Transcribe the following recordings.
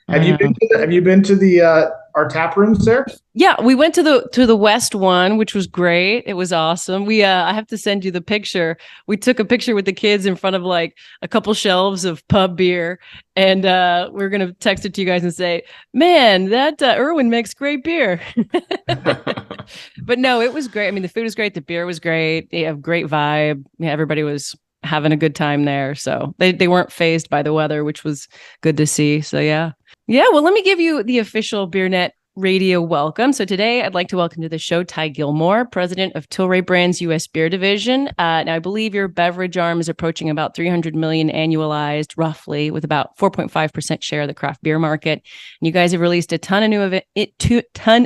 Have you been to the our tap rooms there? Yeah, we went to the West one, which was great. It was awesome. We I have to send you the picture. We took a picture with the kids in front of like a couple shelves of pub beer, and we're gonna text it to you guys and say, "Man, that Irwin makes great beer." But no, it was great. I mean, the food was great, the beer was great. They have great vibe. Yeah, everybody was having a good time there. So they weren't phased by the weather, which was good to see. So yeah. Yeah, well, let me give you the official BeerNet Radio welcome. So today I'd like to welcome to the show Ty Gilmore, president of Tilray Brands U.S. Beer Division. Now, I believe your beverage arm is approaching about 300 million annualized, roughly, with about 4.5% share of the craft beer market. And you guys have released a ton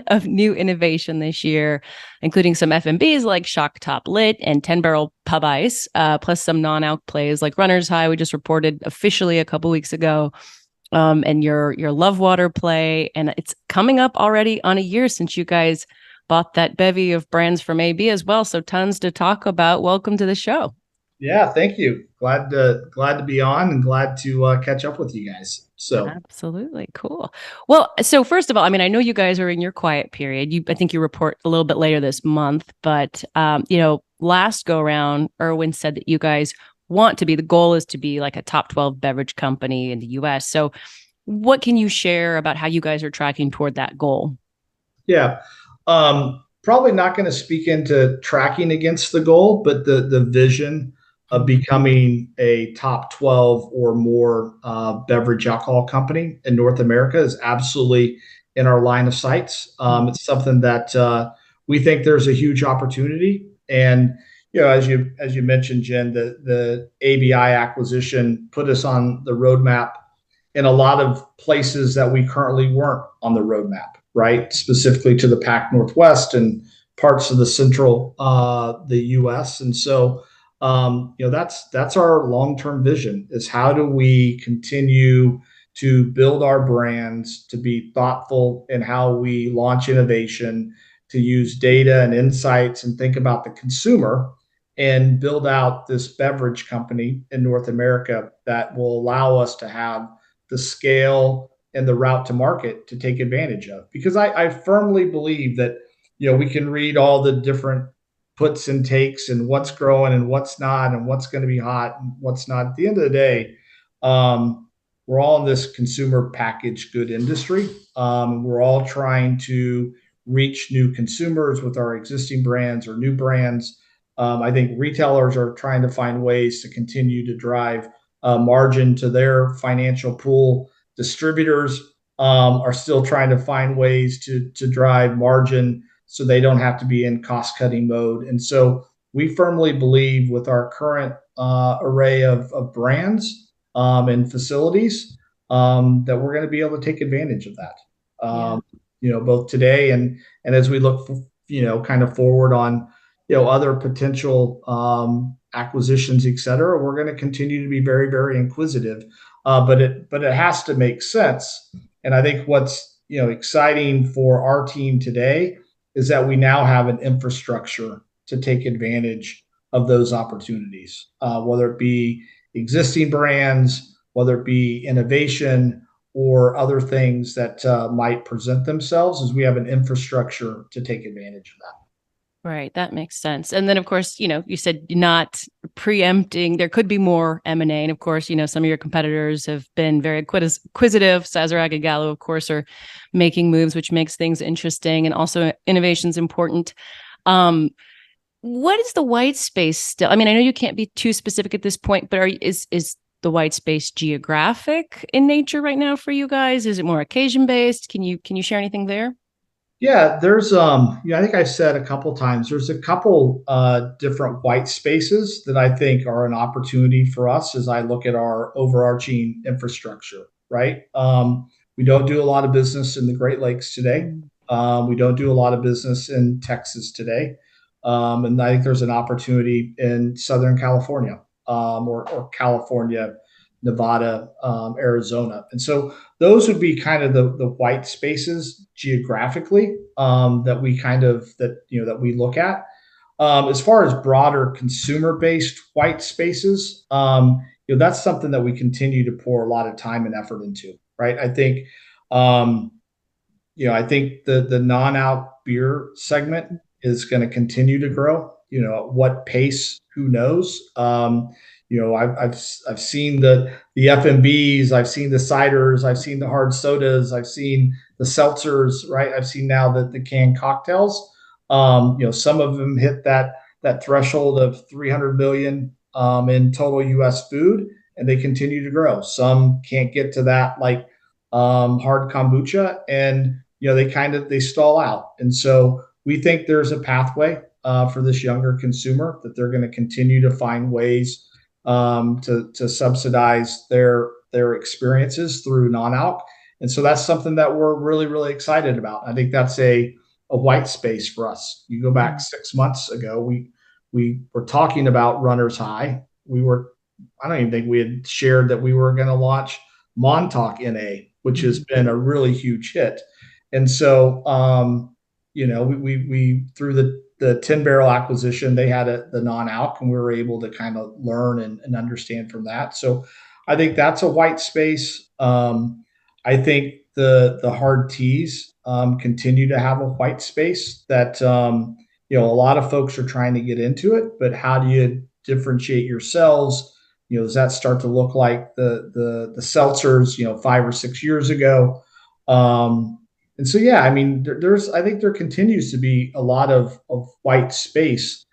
of new innovation this year, including some FMBs like Shock Top Lit and 10 Barrel Pub Ice, plus some non-alc plays like Runner's High. We just reported officially a couple weeks ago. And your Love Water play, and it's coming up already on a year since you guys bought that bevy of brands from AB as well. So tons to talk about. Welcome to the show. Yeah, thank you. Glad to be on and glad to catch up with you guys. So Absolutely cool. Well, so first of all, I mean, I know you guys are in your quiet period. I think you report a little bit later this month, but last go around, Irwin said that you guys the goal is to be like a top 12 beverage company in the US. So what can you share about how you guys are tracking toward that goal? yeah, probably not going to speak into tracking against the goal, but the vision of becoming a top 12 or more beverage alcohol company in North America is absolutely in our line of sights. It's something that we think there's a huge opportunity. And as you mentioned, Jen, the ABI acquisition put us on the roadmap in a lot of places that we currently weren't on the roadmap, right? Specifically to the Pac Northwest and parts of the central the U.S. And so that's our long-term vision: is how do we continue to build our brands, to be thoughtful in how we launch innovation, to use data and insights and think about the consumer, and build out this beverage company in North America that will allow us to have the scale and the route to market to take advantage of. Because I firmly believe that we can read all the different puts and takes and what's growing and what's not and what's going to be hot and what's not. At the end of the day, we're all in this consumer packaged good industry. We're all trying to reach new consumers with our existing brands or new brands. I think retailers are trying to find ways to continue to drive margin to their financial pool. Distributors are still trying to find ways to drive margin so they don't have to be in cost cutting mode. And so we firmly believe with our current array of brands and facilities that we're going to be able to take advantage of that. Both today and as we look, kind of forward on other potential acquisitions, et cetera. We're going to continue to be very, very inquisitive, but it has to make sense. And I think what's exciting for our team today is that we now have an infrastructure to take advantage of those opportunities, whether it be existing brands, whether it be innovation, or other things that might present themselves, as we have an infrastructure to take advantage of that. Right. That makes sense. And then, of course, you said not preempting. There could be more M&A. And of course, some of your competitors have been very acquisitive. Sazerac and Gallo, of course, are making moves, which makes things interesting. And also innovation is important. What is the white space still? I mean, I know you can't be too specific at this point, but is the white space geographic in nature right now for you guys? Is it more occasion based? Can you share anything there? Yeah, there's I think I said a couple times, there's a couple different white spaces that I think are an opportunity for us as I look at our overarching infrastructure, right? We don't do a lot of business in the Great Lakes today. We don't do a lot of business in Texas today. And I think there's an opportunity in Southern California, or California, Nevada, Arizona. And so those would be kind of the white spaces geographically that we look at. As far as broader consumer-based white spaces, that's something that we continue to pour a lot of time and effort into, right? I think Um, I think the non-alc beer segment is going to continue to grow. At what pace, who knows? I've seen the FMBs, I've seen the ciders, I've seen the hard sodas, I've seen the seltzers, right? I've seen now the canned cocktails. Some of them hit that threshold of 300 million in total U.S. food, and they continue to grow. Some can't get to that, like hard kombucha, and they stall out. And so we think there's a pathway for this younger consumer, that they're going to continue to find ways to subsidize their experiences through non-alc. And so that's something that we're really, really excited about. I think that's a white space for us. You go back 6 months ago, we were talking about Runner's High. I don't even think we had shared that we were going to launch Montauk NA, which has been a really huge hit. And so, we through the 10 Barrel acquisition, they had the non-alc, and we were able to kind of learn and understand from that. So I think that's a white space. I think the hard teas continue to have a white space that a lot of folks are trying to get into it, but how do you differentiate yourselves? Does that start to look like the seltzers, 5 or 6 years ago? And so, yeah, I mean, I think there continues to be a lot of white space.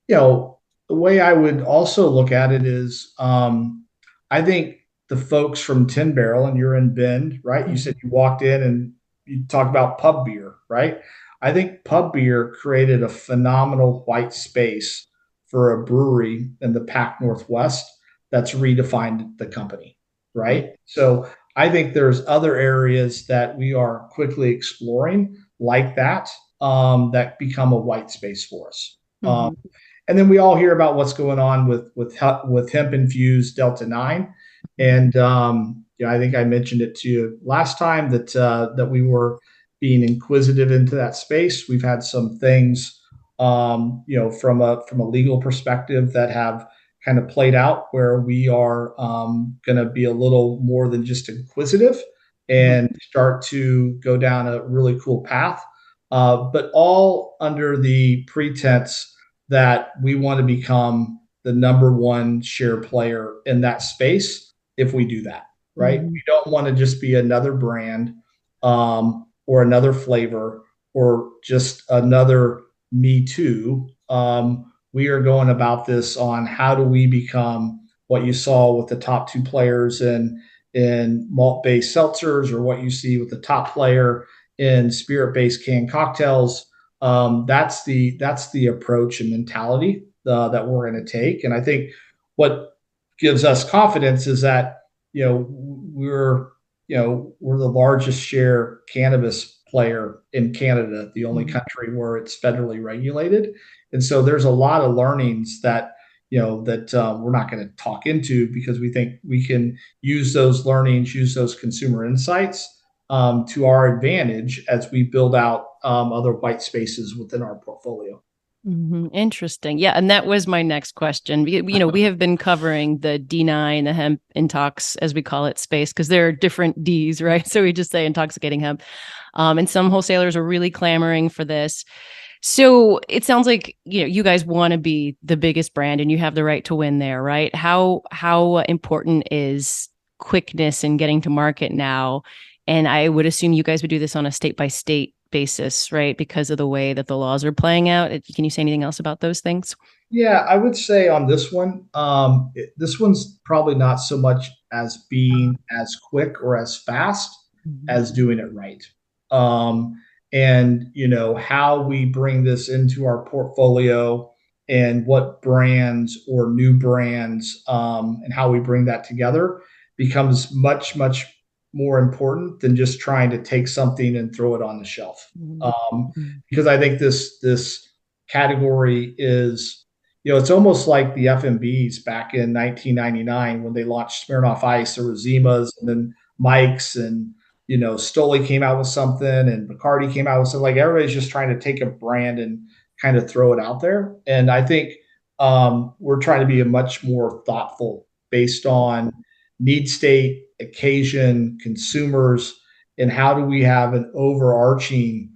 The way I would also look at it is, I think the folks from 10 Barrel, and you're in Bend, right? You said you walked in and you talked about pub beer, right? I think pub beer created a phenomenal white space for a brewery in the Pac Northwest that's redefined the company, right? So I think there's other areas that we are quickly exploring like that, that become a white space for us. And then we all hear about what's going on with hemp infused Delta 9, and I think I mentioned it to you last time that we were being inquisitive into that space. We've had some things, from a legal perspective, that have kind of played out, where we are going to be a little more than just inquisitive and start to go down a really cool path, but all under the pretense that we want to become the number one share player in that space if we do that, right? We don't want to just be another brand, or another flavor, or just another me too. We are going about this on how do we become what you saw with the top two players in malt-based seltzers, or what you see with the top player in spirit-based canned cocktails. That's the approach and mentality that we're going to take. And I think what gives us confidence is that we're the largest share cannabis player in Canada, the only country where it's federally regulated. And so there's a lot of learnings that we're not going to talk into, because we think we can use those learnings, use those consumer insights to our advantage as we build out other white spaces within our portfolio. Interesting. Yeah. And that was my next question. We have been covering the D9, the hemp intox, as we call it, space, because there are different Ds, right? So we just say intoxicating hemp. And some wholesalers are really clamoring for this. So it sounds like, you guys want to be the biggest brand, and you have the right to win there, right? How important is quickness in getting to market now? And I would assume you guys would do this on a state by state basis, right? Because of the way that the laws are playing out. Can you say anything else about those things? Yeah, I would say on this one, this one's probably not so much as being as quick or as fast as doing it right. And how we bring this into our portfolio, and what brands or new brands, and how we bring that together, becomes much, much more important than just trying to take something and throw it on the shelf. Because I think this category is, it's almost like the FMBs back in 1999 when they launched Smirnoff Ice. There were Zimas, and then Mike's, and Stoli came out with something, and Bacardi came out with something. Like, everybody's just trying to take a brand and kind of throw it out there. And I think we're trying to be a much more thoughtful, based on need state, occasion, consumers, and how do we have an overarching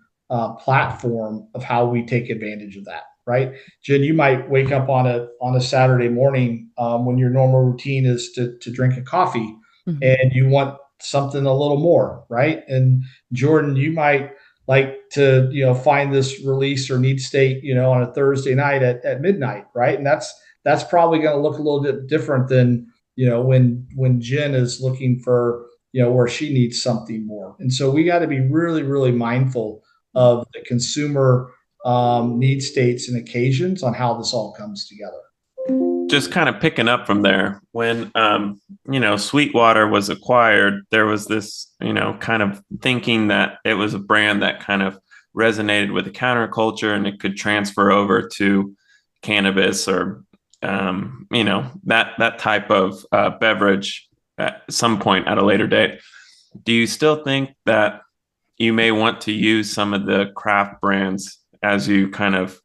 platform of how we take advantage of that, right? Jen, you might wake up on a Saturday morning when your normal routine is to drink a coffee, Mhm. and you want something a little more, right? And Jordan, you might like to find this release or need state on a Thursday night at midnight, right? And that's probably going to look a little bit different than when Jen is looking for where she needs something more. And so we got to be really really mindful of the consumer need states and occasions on how this all comes together. Just kind of picking up from there, when Sweetwater was acquired, there was this kind of thinking that it was a brand that kind of resonated with the counterculture and it could transfer over to cannabis or that type of beverage at some point at a later date. Do you still think that you may want to use some of the craft brands as you kind of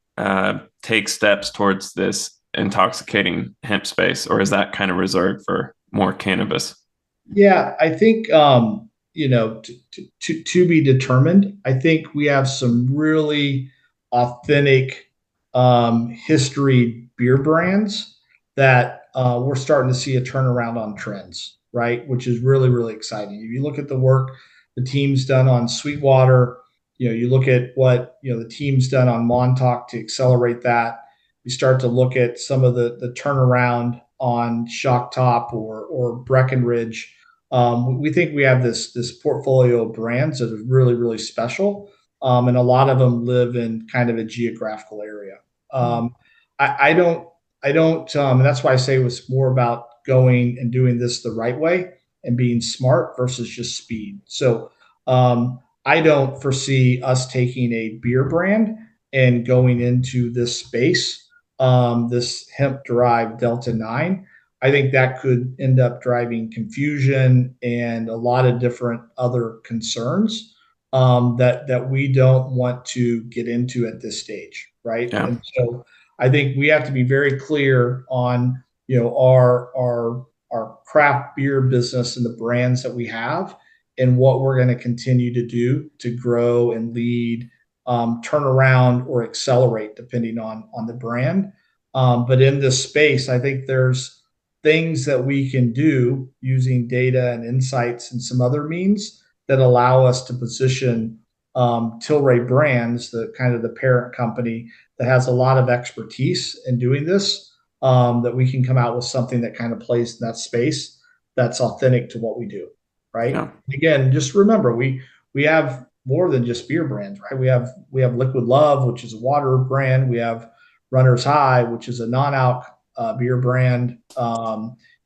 take steps towards this intoxicating hemp space, or is that kind of reserved for more cannabis? Yeah, I think to be determined. I think we have some really authentic history beer brands that we're starting to see a turnaround on trends, right? Which is really really exciting. If you look at the work the team's done on Sweetwater, you look at what the team's done on Montauk to accelerate that. You start to look at some of the turnaround on Shock Top or Breckenridge. We think we have this portfolio of brands that is really really special, and a lot of them live in kind of a geographical area. Um, I don't, and that's why I say it was more about going and doing this the right way and being smart versus just speed. So I don't foresee us taking a beer brand and going into this space, this hemp derived Delta 9. I think that could end up driving confusion and a lot of different other concerns that we don't want to get into at this stage, right? Yeah. And so I think we have to be very clear on our craft beer business and the brands that we have and what we're going to continue to do to grow and lead, turn around or accelerate depending on the brand. But in this space, I think there's things that we can do using data and insights and some other means that allow us to position Tilray Brands, the kind of the parent company that has a lot of expertise in doing this, that we can come out with something that kind of plays in that space that's authentic to what we do, right? Yeah. Again, just remember we have more than just beer brands, right? We have Liquid Love, which is a water brand. We have Runner's High, which is a non-alc beer brand.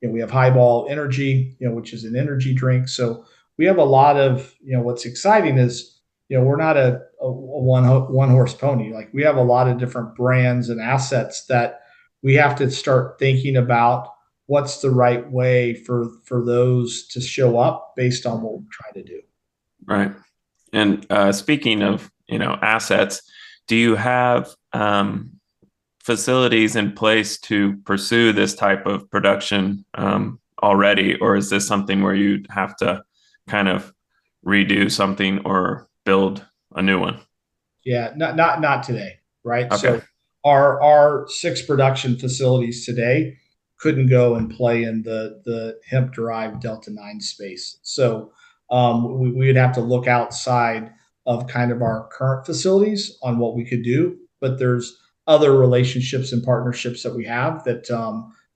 We have Highball Energy, which is an energy drink. So we have a lot of, what's exciting is, we're not a one horse pony. Like we have a lot of different brands and assets that we have to start thinking about what's the right way for those to show up based on what we're trying to do. Right. And speaking of assets, do you have facilities in place to pursue this type of production already, or is this something where you'd have to kind of redo something or build a new one? Yeah, not today, right? Okay. So our six production facilities today couldn't go and play in the hemp derived Delta 9 space. So we would have to look outside of kind of our current facilities on what we could do. But there's other relationships and partnerships that we have that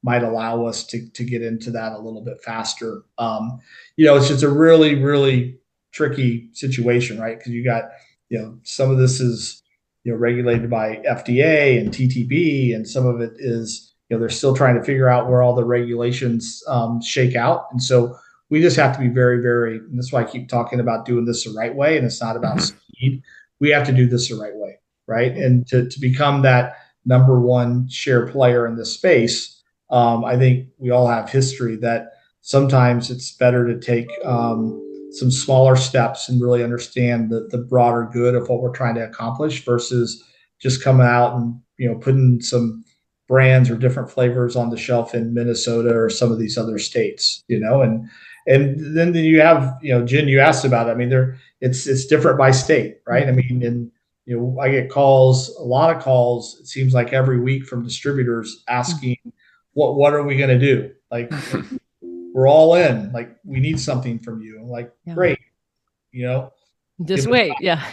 might allow us to get into that a little bit faster. It's just a really really tricky situation, right? Because you got some of this is regulated by FDA and TTB, and some of it is they're still trying to figure out where all the regulations shake out, and so we just have to be very very. And that's why I keep talking about doing this the right way, and it's not about Mhm. speed. We have to do this the right way, right? And to become that number one share player in this space, I think we all have history that sometimes it's better to take some smaller steps and really understand the broader good of what we're trying to accomplish versus just coming out and putting some brands or different flavors on the shelf in Minnesota or some of these other states, and And then you have, Jen, you asked about it. I mean, it's different by state, right? I mean, and I get a lot of calls. It seems like every week from distributors asking, what are we going to do? Like, we're all in. Like, we need something from you. I'm like, Yeah. great, Just wait. Yeah.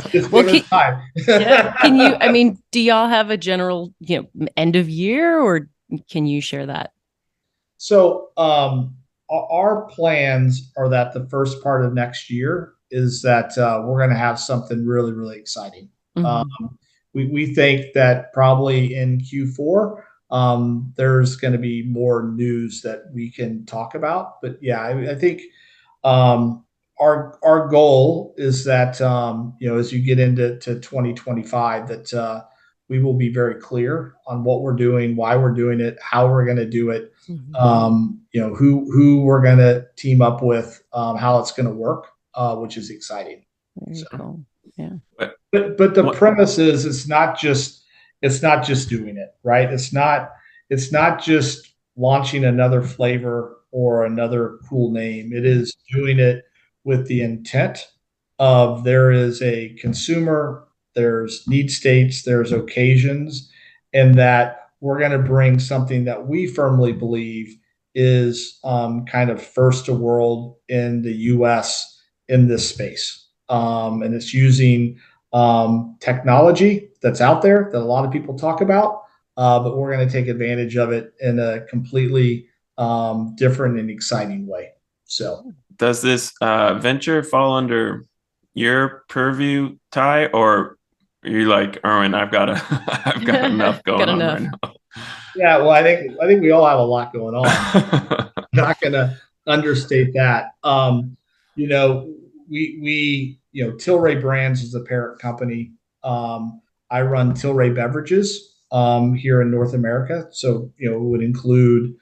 Just Well, give us time. yeah. I mean, do y'all have a general, end of year, or can you share that? So, our plans are that the first part of next year is that we're going to have something really, really exciting. Um, Mhm. we think that probably in Q4, there's going to be more news that we can talk about. But yeah, I think um, our goal is that as you get into 2025, that we will be very clear on what we're doing, why we're doing it, how we're going to do it, who we're going to team up with, how it's going to work, which is exciting. Very cool. Yeah. But the premise is it's not just doing it, right? It's not just launching another flavor or another cool name. It is doing it with the intent of there is a consumer, there's need states, there's occasions, and that we're going to bring something that we firmly believe is kind of first to world in the U.S. in this space. And it's using technology that's out there that a lot of people talk about, but we're going to take advantage of it in a completely different and exciting way. So, does this venture fall under your purview, Ty, or are you like, Erwin, I've got I've got enough going on right now? Yeah, well, I think we all have a lot going on. Not going to understate that. You know, Tilray Brands is the parent company. I run Tilray Beverages here in North America, so it would include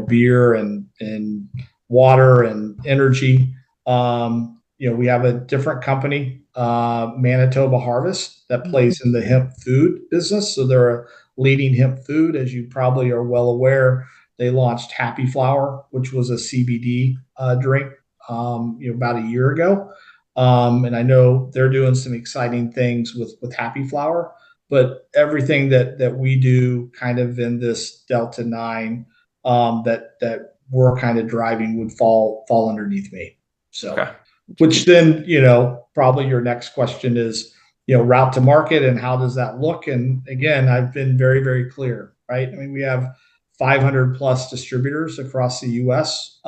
beer and water and energy. We have a different company, Manitoba Harvest, that plays in the hemp food business. So they're a leading hemp food, as you probably are well aware. They launched Happy Flower, which was a CBD drink, about a year ago. And I know they're doing some exciting things with Happy Flower, but everything that we do kind of in this Delta 9 that we're kind of driving would fall underneath me. So, okay. Which then, probably your next question is, route to market and how does that look? And again, I've been very, very clear, right? I mean, we have 500 plus distributors across the U.S.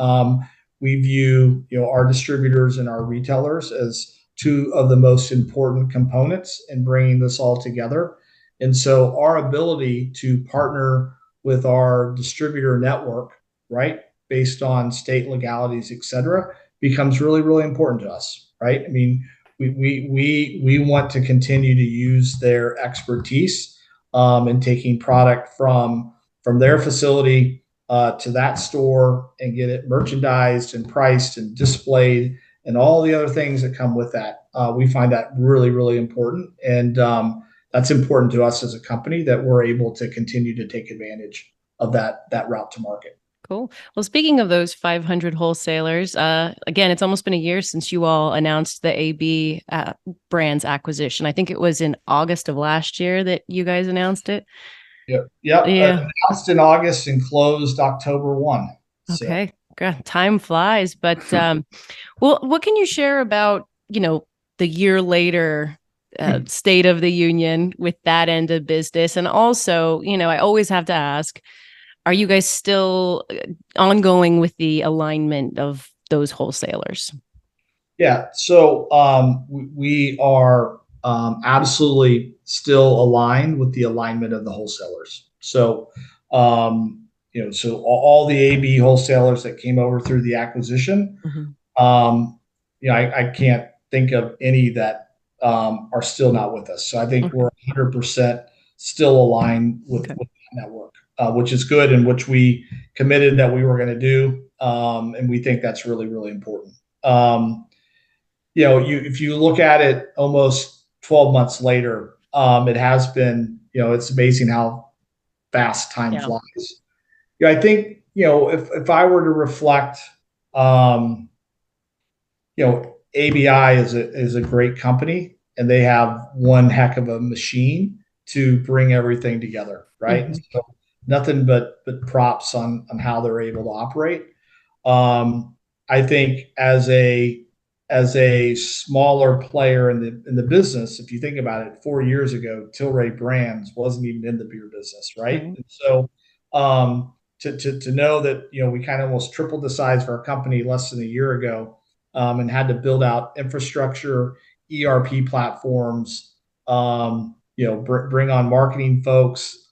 We view, our distributors and our retailers as two of the most important components in bringing this all together. And so our ability to partner with our distributor network, right, based on state legalities, et cetera, becomes really, really important to us, right? I mean, we want to continue to use their expertise in taking product from their facility to that store and get it merchandised and priced and displayed and all the other things that come with that. We find that really, really important, and that's important to us as a company that we're able to continue to take advantage of that route to market. Cool. Well, speaking of those 500 wholesalers, again, it's almost been a year since you all announced the AB Brands acquisition. I think it was in August of last year that you guys announced it. Yep. Yeah. Announced in August and closed October 1. Okay. So. God, time flies. But well, what can you share about, the year later state of the union with that end of business? And also, I always have to ask, are you guys still ongoing with the alignment of those wholesalers? Yeah. So we are absolutely still aligned with the alignment of the wholesalers. So, so all the AB wholesalers that came over through the acquisition, I can't think of any that are still not with us. So I think we're 100% still aligned with that network. Which is good, and which we committed that we were going to do, and we think that's really, really important. If you look at it almost 12 months later, it has been, it's amazing how fast time flies. I think if I were to reflect, um, ABI is a great company, and they have one heck of a machine to bring everything together, right? Mm-hmm. So nothing but props on how they're able to operate. Um, I think as a smaller player in the business, if you think about it, 4 years ago, Tilray Brands wasn't even in the beer business, right? Right. And so to know that we kind of almost tripled the size of our company less than a year ago, and had to build out infrastructure, ERP platforms, bring on marketing folks,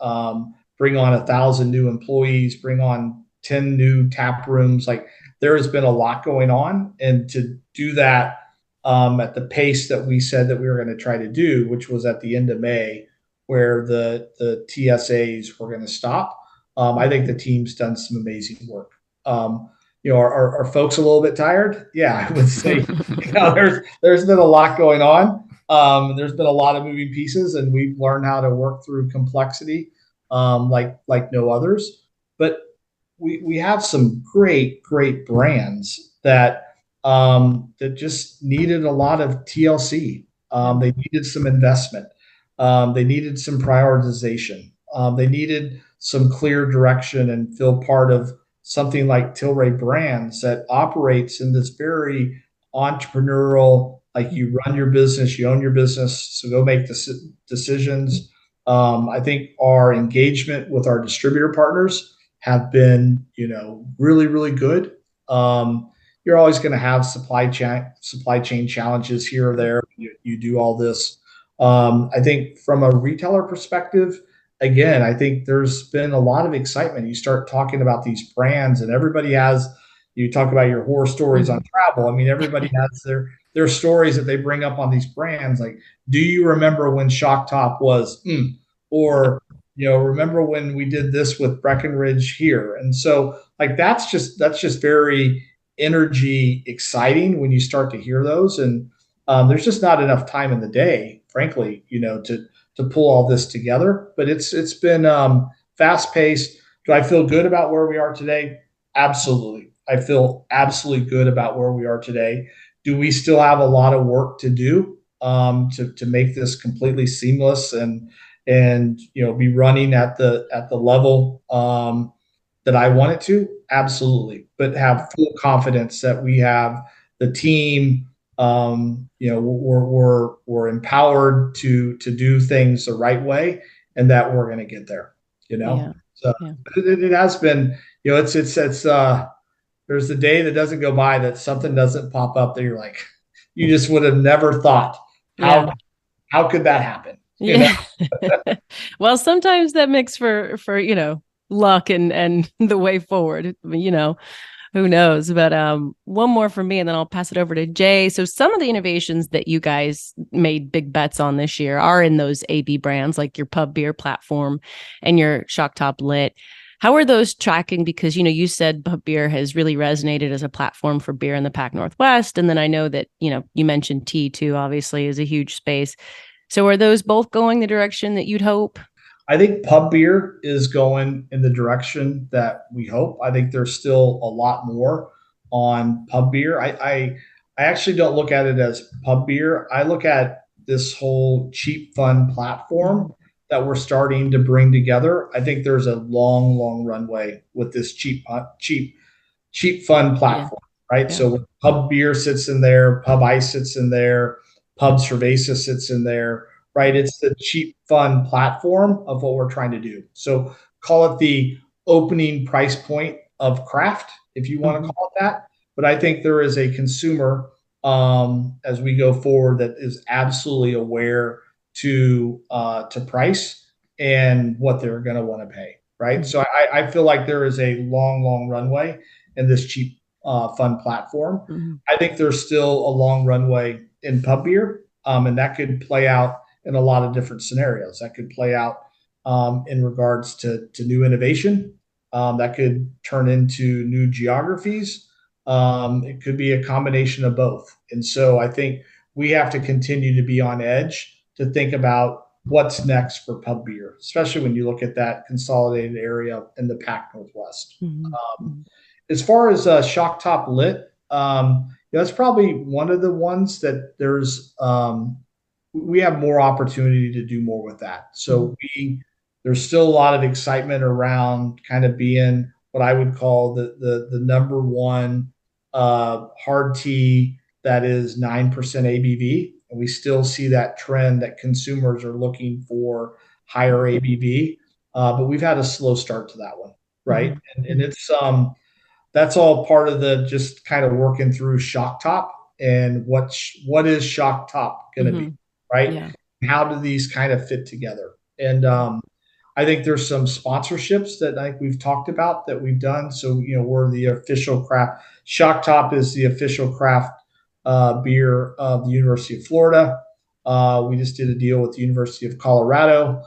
bring on 1,000 new employees, bring on 10 new tap rooms. Like, there has been a lot going on, and to do that at the pace that we said that we were going to try to do, which was at the end of May, where the TSAs were going to stop. I think the team's done some amazing work. Are folks a little bit tired? Yeah, I would say. There's been a lot going on. There's been a lot of moving pieces, and we've learned how to work through complexity, like no others. But we have some great brands that just needed a lot of TLC. They needed some investment. They needed some prioritization. They needed some clear direction and feel part of something like Tilray Brands that operates in this very entrepreneurial, like, you run your business, you own your business, so go make decisions. I think our engagement with our distributor partners have been, really, really good. You're always going to have supply chain challenges here or there. You do all this. I think from a retailer perspective, again, I think there's been a lot of excitement. You start talking about these brands, and everybody has. You talk about your horror stories on travel. I mean, everybody has their stories that they bring up on these brands. Like, do you remember when Shock Top was, or remember when we did this with Breckenridge here? And so, like, that's just very energy exciting when you start to hear those. And there's just not enough time in the day, frankly, to pull all this together. But it's been fast paced. Do I feel good about where we are today? Absolutely. I feel absolutely good about where we are today. Do we still have a lot of work to do to make this completely seamless and be running at the level that I want it to? Absolutely. But have full confidence that we have the team. We're empowered to do things the right way, and that we're going to get there. Yeah. So Yeah. it has been. It's there's the day that doesn't go by that something doesn't pop up that you're like, you just would have never thought, Yeah. how could that happen? Yeah. Well, sometimes that makes for, luck and the way forward. Who knows? But one more from me, and then I'll pass it over to Jay. So some of the innovations that you guys made big bets on this year are in those AB brands, like your pub beer platform and your Shock Top Lit. How are those tracking? Because, you said pub beer has really resonated as a platform for beer in the Pac Northwest. And then I know that, you mentioned tea too, obviously, is a huge space. So are those both going the direction that you'd hope? I think pub beer is going in the direction that we hope. I think there's still a lot more on pub beer. I actually don't look at it as pub beer. I look at this whole cheap fun platform that we're starting to bring together. I think there's a long runway with this cheap fun Yeah. platform, right? Yeah. So pub beer sits in there, pub ice sits in there, pub cerveza sits in there, right? It's the cheap fun platform of what we're trying to do. So call it the opening price point of craft, if you want to call it that. But I think there is a consumer, as we go forward, that is absolutely aware to price and what they're going to want to pay, right? So I feel like there is a long runway in this cheap fun platform. I think there's still a long runway in pub beer, and that could play out in a lot of different scenarios. That could play out in regards to new innovation. That could turn into new geographies. It could be a combination of both. And so I think we have to continue to be on edge to think about what's next for pub beer, especially when you look at that consolidated area in the Pac Northwest. Mm-hmm. As far as shock top lit, that's probably one of the ones that we have more opportunity to do more with that. So there's still a lot of excitement around kind of being what I would call the number one hard tea that is 9% ABV. And we still see that trend that consumers are looking for higher ABV. But we've had a slow start to that one, right? And it's that's all part of the just kind of working through shock top and what is shock top going to be, right? Yeah. How do these kind of fit together? And I think there's some sponsorships that I think we've talked about that we've done. So we're the official craft. Shock top is the official craft beer of the University of Florida. We just did a deal with the University of Colorado.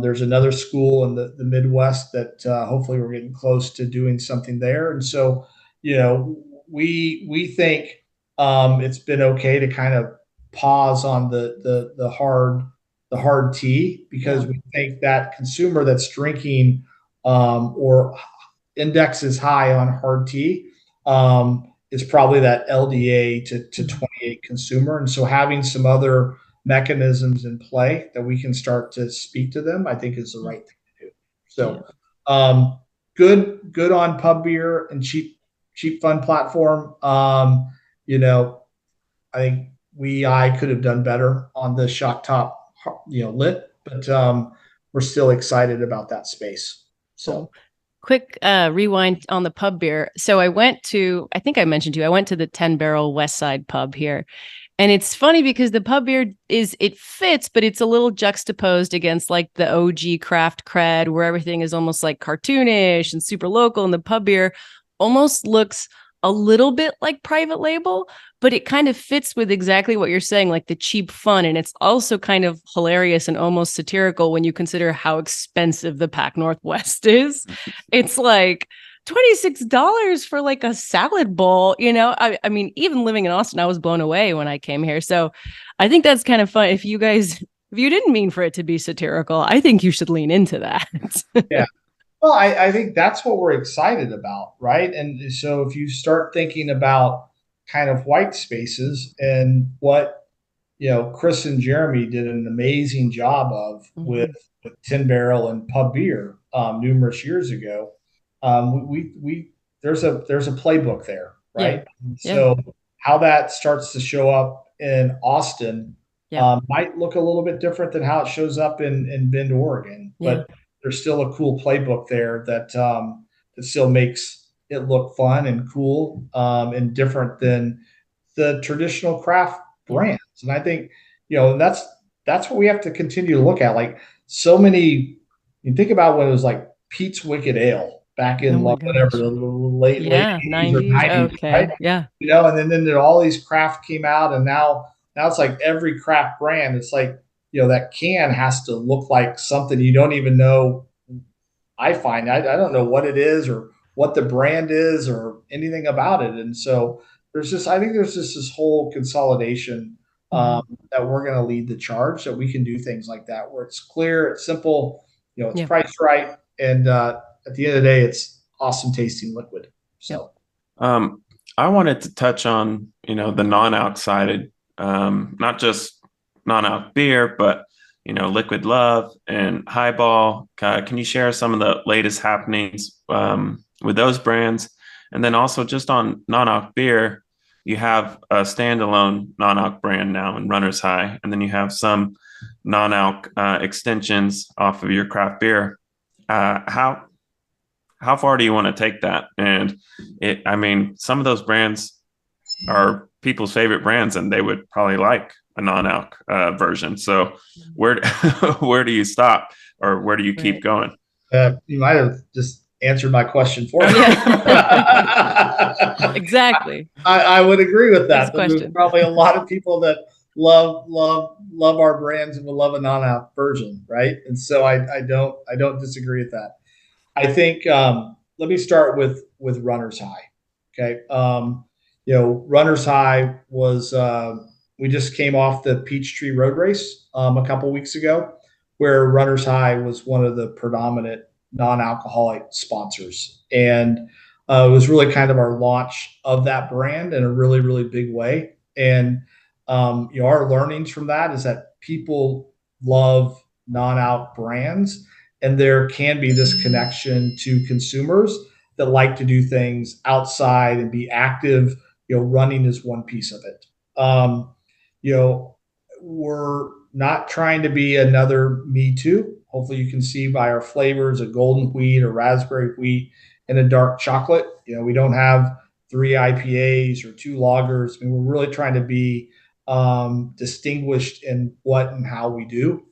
There's another school in the Midwest that hopefully we're getting close to doing something there. And so, we think it's been okay to kind of pause on the hard tea because we think that consumer that's drinking or indexes high on hard tea is probably that LDA to 28 consumer. And so having some other mechanisms in play that we can start to speak to them, I think is the right thing to do. So good on pub beer and cheap, fun platform. I think I could have done better on the shock top, lit, but we're still excited about that space. So quick rewind on the pub beer. So I think I mentioned to you, I went to the 10 Barrel West Side pub here. And it's funny because the pub beer it fits, but it's a little juxtaposed against like the OG craft cred where everything is almost like cartoonish and super local. And the pub beer almost looks a little bit like private label, but it kind of fits with exactly what you're saying, like the cheap fun. And it's also kind of hilarious and almost satirical when you consider how expensive the Pac Northwest is. It's like $26 for like a salad bowl, I mean, even living in Austin, I was blown away when I came here. So I think that's kind of fun. If you didn't mean for it to be satirical, I think you should lean into that. Yeah. Well, I think that's what we're excited about, right? And so if you start thinking about kind of white spaces and what, Chris and Jeremy did an amazing job of with 10 Barrel and pub beer numerous years ago. There's a playbook there, right? Yeah. So how that starts to show up in Austin might look a little bit different than how it shows up in Bend, Oregon, but there's still a cool playbook there that still makes it look fun and cool and different than the traditional craft brands. And I think that's what we have to continue to look at. Like so many, you think about when it was like Pete's Wicked Ale back in whatever the late 80s or 90s, okay, right? Yeah, and then all these craft came out, and now it's like every craft brand. It's like that can has to look like something you don't even know. I don't know what it is or what the brand is or anything about it, and so I think there's just this whole consolidation that we're going to lead the charge that we can do things like that where it's clear, it's simple, it's priced right, and at the end of the day, it's awesome tasting liquid. So, I wanted to touch on the non-alc side, not just non-alc beer, but Liquid Love and Highball. Can you share some of the latest happenings with those brands? And then also just on non-alc beer, you have a standalone non-alc brand now in Runner's High, and then you have some non-alc extensions off of your craft beer. How far do you want to take that? And I mean, some of those brands are people's favorite brands, and they would probably like a non-alc version. So where do you stop, or where do you keep going? You might have just answered my question for me. Exactly. I would agree with that. There's probably a lot of people that love our brands and will love a non-alc version, right? And so I don't disagree with that. I think let me start with Runner's High. Okay. Runner's High was we just came off the Peachtree Road Race a couple weeks ago. where Runner's High was one of the predominant non-alcoholic sponsors. And it was really kind of our launch of that brand in a really, really big way. And our learnings from that is that people love non-alc brands, and there can be this connection to consumers that like to do things outside and be active. Running is one piece of it. You know, we're not trying to be another Me Too. Hopefully, you can see by our flavors: a golden wheat, a raspberry wheat, and a dark chocolate. We don't have three IPAs or two lagers. I mean, we're really trying to be distinguished in what and how we do.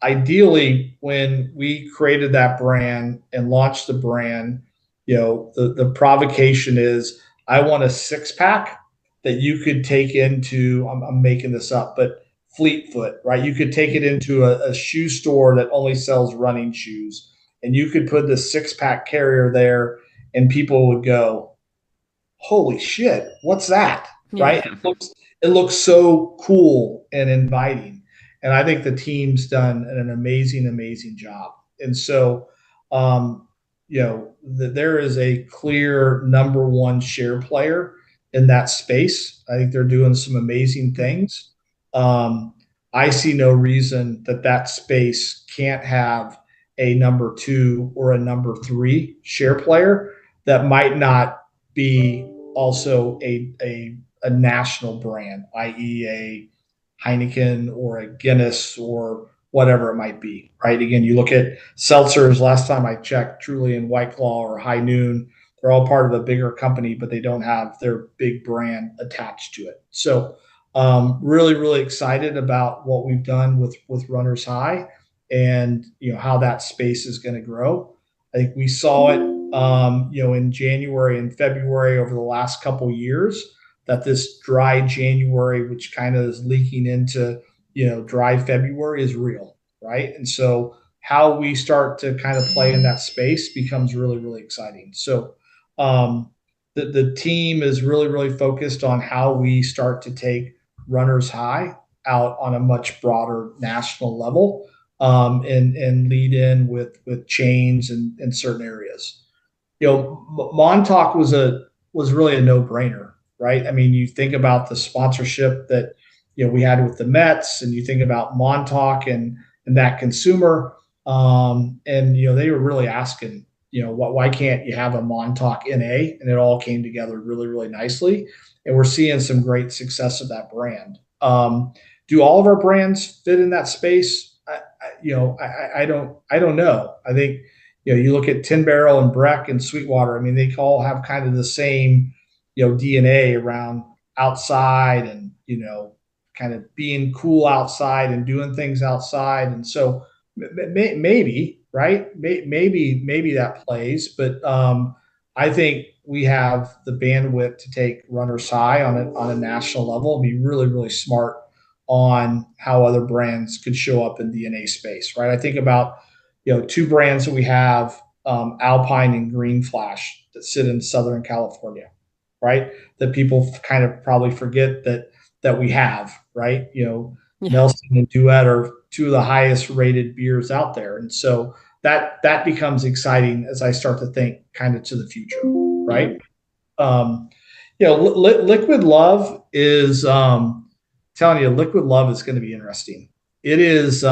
Ideally, when we created that brand and launched the brand, the provocation is, I want a 6-pack that you could take into, I'm making this up, but Fleetfoot, right? You could take it into a shoe store that only sells running shoes, and you could put the 6-pack carrier there, and people would go, holy shit, what's that? Yeah. Right? It looks so cool and inviting. And I think the team's done an amazing, amazing job. And so, there is a clear number one share player in that space. I think they're doing some amazing things. I see no reason that space can't have a number two or a number three share player that might not be also a national brand, i.e., a Heineken or a Guinness or whatever it might be, right? Again, you look at seltzers. Last time I checked, Truly and White Claw or High Noon, they're all part of a bigger company, but they don't have their big brand attached to it. So, really, really excited about what we've done with Runner's High, and how that space is going to grow. I think we saw it, in January and February over the last couple of years, that this dry January, which kind of is leaking into, dry February, is real, right? And so how we start to kind of play in that space becomes really, really exciting. So the team is really, really focused on how we start to take Runner's High out on a much broader national level, and lead in with chains in certain areas. Montauk was really a no-brainer, right? I mean, you think about the sponsorship that we had with the Mets, and you think about Montauk and that consumer, and they were really asking, why can't you have a Montauk NA? And it all came together really, really nicely, and we're seeing some great success of that brand. Do all of our brands fit in that space? I don't know. I think you look at Tin Barrel and Breck and Sweetwater. I mean, they all have kind of the same DNA around outside and kind of being cool outside and doing things outside. And so maybe, right? Maybe that plays, but I think we have the bandwidth to take Runner's High on a national level and be really, really smart on how other brands could show up in the NA space, right? I think about two brands that we have, Alpine and Green Flash, that sit in Southern California, right? That people kind of probably forget that we have, right? Yeah. Nelson and Duet are two of the highest rated beers out there, and so that becomes exciting as I start to think kind of to the future, right? Liquid Love is telling you, Liquid Love is going to be interesting. It is.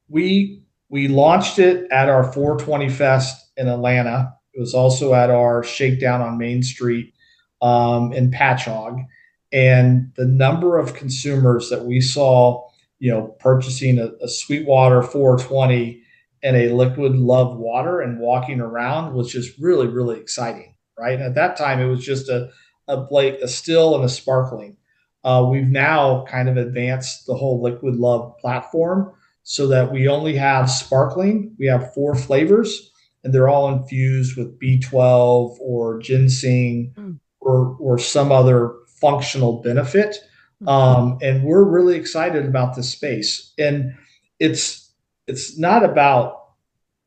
We launched it at our 420 Fest in Atlanta. It was also at our Shakedown on Main Street in Patchogue, and the number of consumers that we saw, purchasing a Sweetwater 420 and a Liquid Love water and walking around was just really, really exciting, right? And at that time, it was just a still and a sparkling. We've now kind of advanced the whole Liquid Love platform so that we only have sparkling. We have 4 flavors, and they're all infused with B12 or ginseng or some other functional benefit. And we're really excited about this space. And it's not about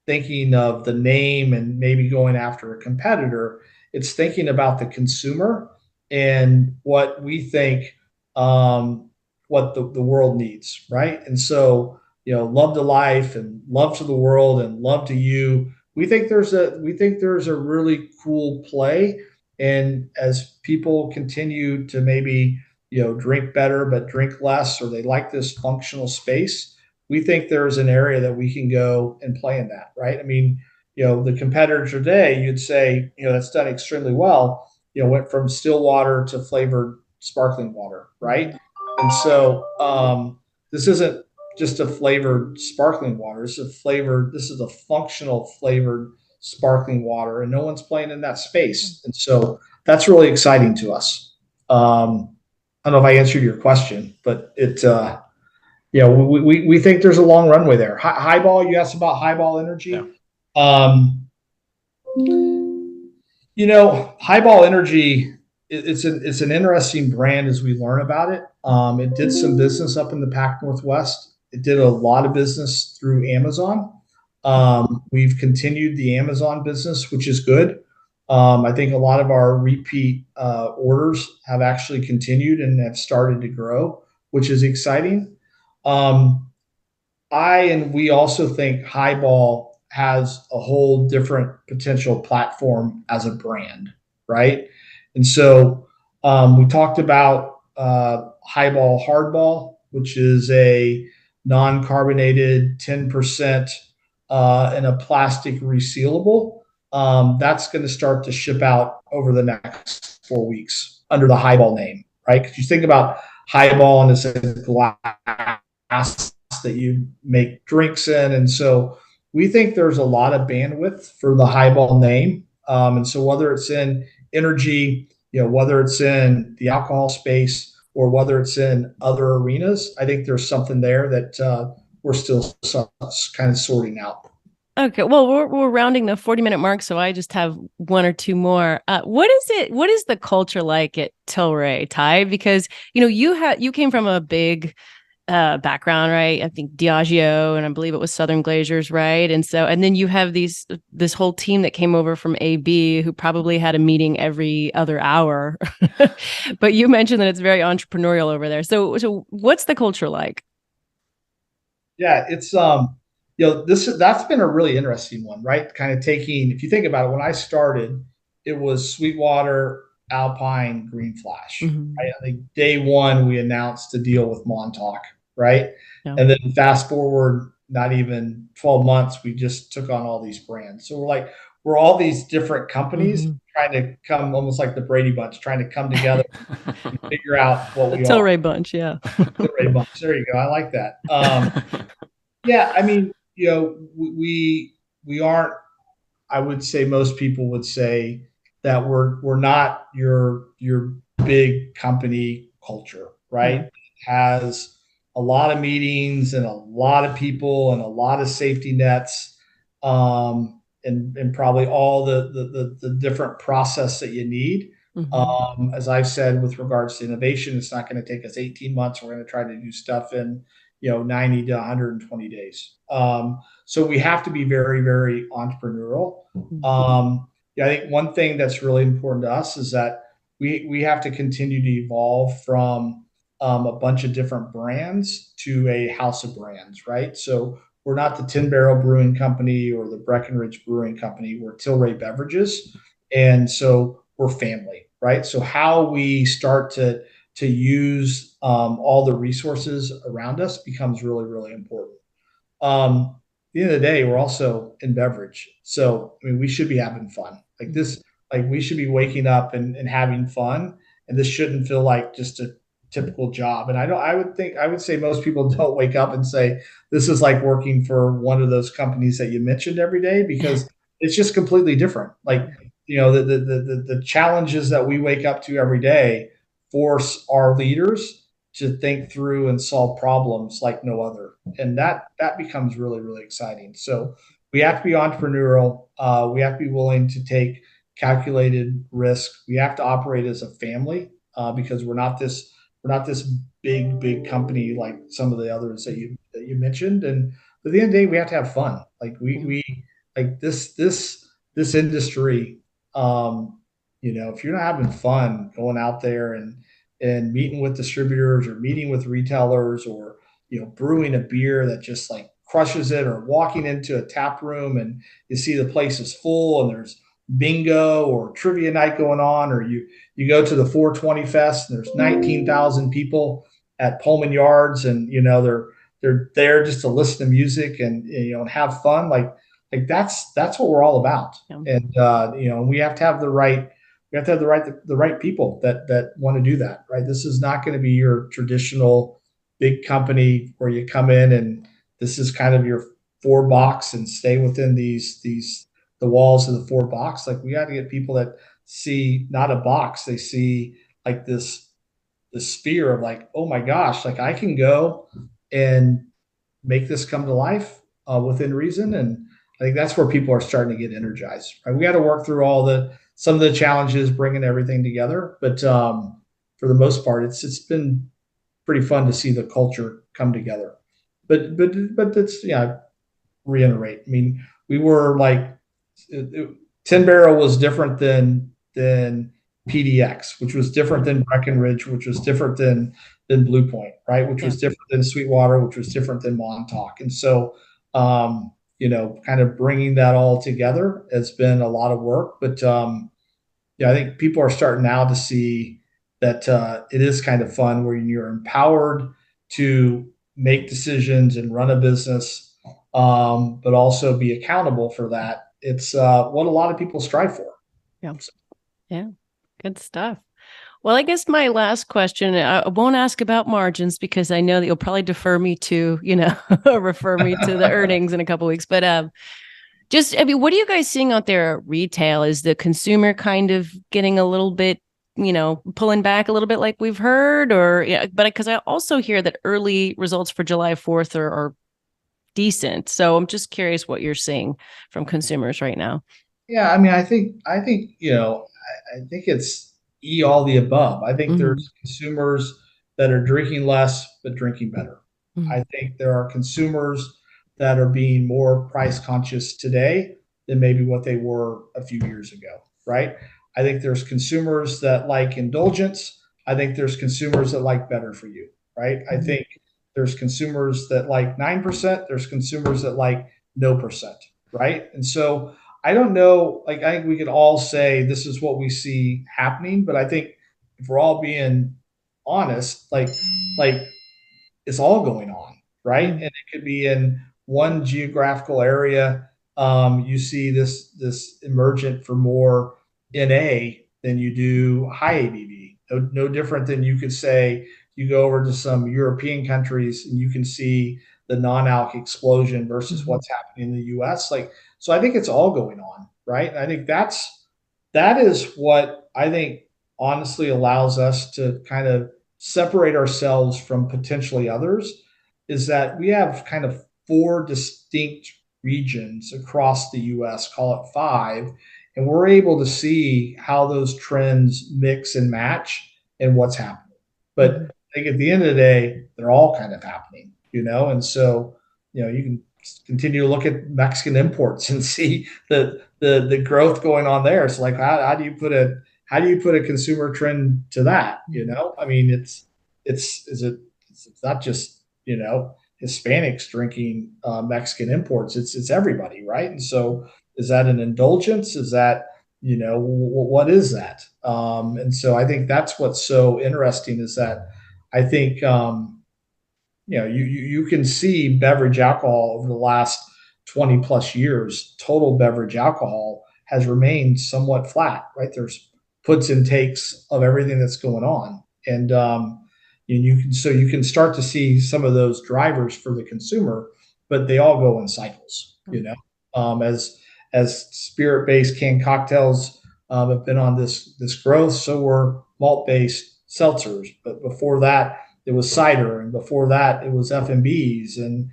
thinking of the name and maybe going after a competitor. It's thinking about the consumer and what we think, what the world needs, right? And so, love to life and love to the world and love to you. We think there's a really cool play. And as people continue to maybe, drink better but drink less, or they like this functional space, we think there's an area that we can go and play in that, right? I mean, the competitor today, you'd say, that's done extremely well, went from still water to flavored sparkling water, right? And so this isn't just a flavored sparkling water. This is a functional flavored sparkling water, and no one's playing in that space. And so that's really exciting to us. I don't know if I answered your question, but we think there's a long runway there. Highball, you asked about Highball Energy. Yeah. Um, Highball Energy, it's an interesting brand as we learn about it. It did some business up in the Pac Northwest. It did a lot of business through Amazon. We've continued the Amazon business, which is good. I think a lot of our repeat orders have actually continued and have started to grow, which is exciting. Um, we also think Highball has a whole different potential platform as a brand, right? And so we talked about Highball Hardball, which is a non-carbonated 10% in a plastic resealable. That's going to start to ship out over the next 4 weeks under the Highball name, right? Because you think about Highball and it's a glass that you make drinks in. And so we think there's a lot of bandwidth for the Highball name. And so whether it's in energy, whether it's in the alcohol space or whether it's in other arenas, I think there's something there that we're still kind of sorting out. Okay, well, we're rounding the 40-minute mark, so I just have one or two more. What is the culture like at Tilray, Ty? Because you came from a big background, right? I think Diageo, and I believe it was Southern Glazers, right? And then you have this whole team that came over from AB who probably had a meeting every other hour. But you mentioned that it's very entrepreneurial over there. So what's the culture like? Yeah, it's that's been a really interesting one, right? Kind of taking, if you think about it, when I started, it was Sweetwater, Alpine, Green Flash. Mm-hmm. Right? I think day one we announced a deal with Montauk, right? Yeah. And then fast forward, not even 12 months, we just took on all these brands. So we're all these different companies trying to come, almost like the Brady Bunch, trying to come together and figure out what The we are. Tilray bunch, yeah. Tilray Bunch. There you go. I like that. Yeah, I mean, we aren't. I would say most people would say that we're not your big company culture, right? Mm-hmm. It has a lot of meetings and a lot of people and a lot of safety nets, and probably all the different process that you need. As I've said with regards to innovation, it's not going to take us 18 months. We're going to try to do stuff in 90 to 120 days. So we have to be very, very entrepreneurial. Yeah, I think one thing that's really important to us is that we have to continue to evolve from a bunch of different brands to a house of brands, right? So we're not the Tin Barrel Brewing Company or the Breckenridge Brewing Company. We're Tilray Beverages, and so we're family, right? So how we start to use all the resources around us becomes really, really important. At the end of the day, we're also in beverage. So, I mean, we should be having fun like this, like we should be waking up and having fun. And this shouldn't feel like just a typical job. And I would say most people don't wake up and say, this is like working for one of those companies that you mentioned every day, because it's just completely different. Like, the challenges that we wake up to every day force our leaders to think through and solve problems like no other, and that becomes really, really exciting. So we have to be entrepreneurial. We have to be willing to take calculated risk. We have to operate as a family, because we're not this big company like some of the others that you mentioned. And at the end of the day, we have to have fun. Like we like this industry. If you're not having fun going out there and meeting with distributors or meeting with retailers, or brewing a beer that just like crushes it, or walking into a tap room and you see the place is full and there's bingo or trivia night going on, or you go to the 420 Fest and there's 19,000 people at Pullman Yards, and they're there just to listen to music and and have fun. Like that's what we're all about. Yeah. And we have to have the right people that want to do that. Right. This is not going to be your traditional big company where you come in and this is kind of your four box and stay within these the walls of the four box. Like, we got to get people that see not a box, they see like this sphere of like, oh my gosh, like I can go and make this come to life within reason. And I think that's where people are starting to get energized. Right? We got to work through some of the challenges, bringing everything together. But for the most part, it's been pretty fun to see the culture come together. But it's, reiterate. I mean, we were like, 10 Barrel was different than PDX, which was different than Breckenridge, which was different than Blue Point, right? Which was different than Sweetwater, which was different than Montauk. And so, kind of bringing that all together has been a lot of work. But I think people are starting now to see that it is kind of fun when you're empowered to make decisions and run a business, but also be accountable for that. It's what a lot of people strive for. Yeah. Yeah. Good stuff. Well, I guess my last question, I won't ask about margins because I know that you'll probably defer me to, refer me to the earnings in a couple of weeks. But what are you guys seeing out there at retail? Is the consumer kind of getting a little bit, pulling back a little bit like we've heard? Or, but because I also hear that early results for July 4th are decent. So I'm just curious what you're seeing from consumers right now. Yeah, I mean, I think I think it's all the above. I think there's consumers that are drinking less but drinking better. I think there are consumers that are being more price conscious today than maybe what they were a few years ago, right? I think there's consumers that like indulgence. I think there's consumers that like better for you, right? I think there's consumers that like 9%. There's consumers that like no percent, right? And so I don't know. Like, I think we can all say this is what we see happening, but I think if we're all being honest, like it's all going on, right? And it could be in one geographical area. You see this emergent for more NA than you do high ABV. No different than you could say you go over to some European countries and you can see the non-alc explosion versus what's happening in the US. So I think it's all going on, right? I think that is what I think honestly allows us to kind of separate ourselves from potentially others, is that we have kind of four distinct regions across the US, call it five, and we're able to see how those trends mix and match and what's happening. But I think at the end of the day, they're all kind of happening, and so you can continue to look at Mexican imports and see the growth going on there. So like, how do you put a consumer trend to that? I mean, it's not just Hispanics drinking Mexican imports. It's everybody, right? And so is that an indulgence? Is that what is that? And so I think that's what's so interesting, is that I think you can see beverage alcohol over the last 20 plus years. Total beverage alcohol has remained somewhat flat, right? There's puts and takes of everything that's going on, and you can start to see some of those drivers for the consumer, but they all go in cycles. As spirit based canned cocktails have been on this growth, so were malt based seltzers. But before that, it was cider, and before that, it was FMBs and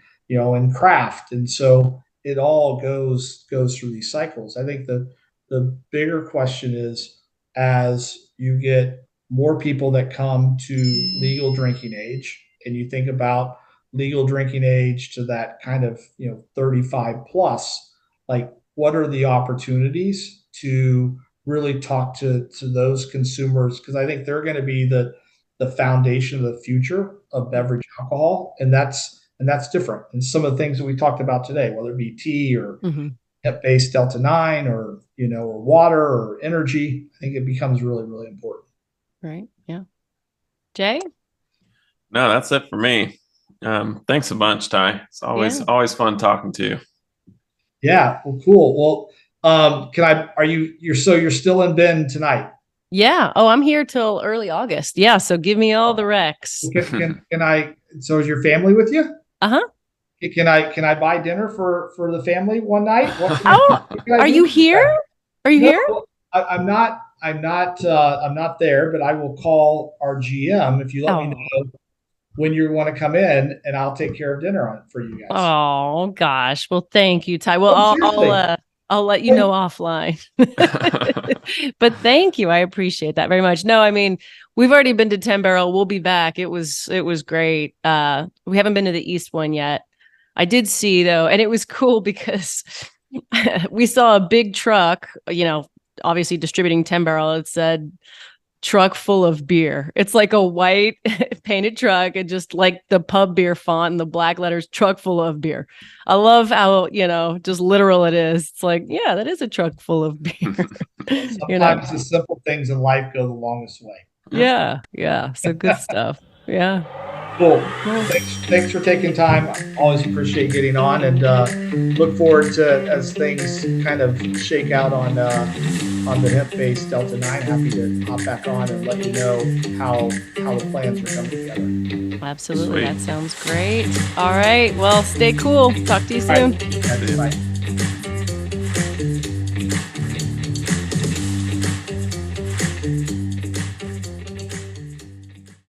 craft, and so it all goes through these cycles. I think the bigger question is, as you get more people that come to legal drinking age, and you think about legal drinking age to that kind of 35 plus, like, what are the opportunities to really talk to those consumers? Because I think they're going to be the the foundation of the future of beverage alcohol, and that's different. And some of the things that we talked about today, whether it be tea or hemp-based Delta 9 or, or water or energy, I think it becomes really, really important. Right. Yeah. Jay? No, that's it for me. Thanks a bunch, Ty. It's always fun talking to you. Yeah. Well, cool. Well, you're still in Bend tonight? Yeah. Oh, I'm here till early August. Yeah. So give me all the recs. So is your family with you? Uh-huh. Can I buy dinner for the family one night? Are you here? Are you here? I'm not there, but I will call our GM if you let me know when you want to come in, and I'll take care of dinner for you guys. Oh gosh. Well, thank you, Ty. Well, I'll let you know offline. But thank you. I appreciate that very much. No, I mean, we've already been to 10 Barrel. We'll be back. It was great. We haven't been to the East one yet. I did see though, and it was cool because we saw a big truck, obviously distributing 10 Barrel. It said truck full of beer. It's like a white painted truck and just like the pub beer font and the black letters, truck full of beer. I love how, just literal it is. It's like, yeah, that is a truck full of beer. Sometimes the simple things in life go the longest way. Yeah. Yeah. So good stuff. Yeah. Cool. Thanks for taking time. Always appreciate getting on, and look forward to, as things kind of shake out on the hemp-based Delta 9. Happy to hop back on and let you know how the plans are coming together. Absolutely. Sweet. That sounds great. All right. Well, stay cool. Talk to you soon. Bye.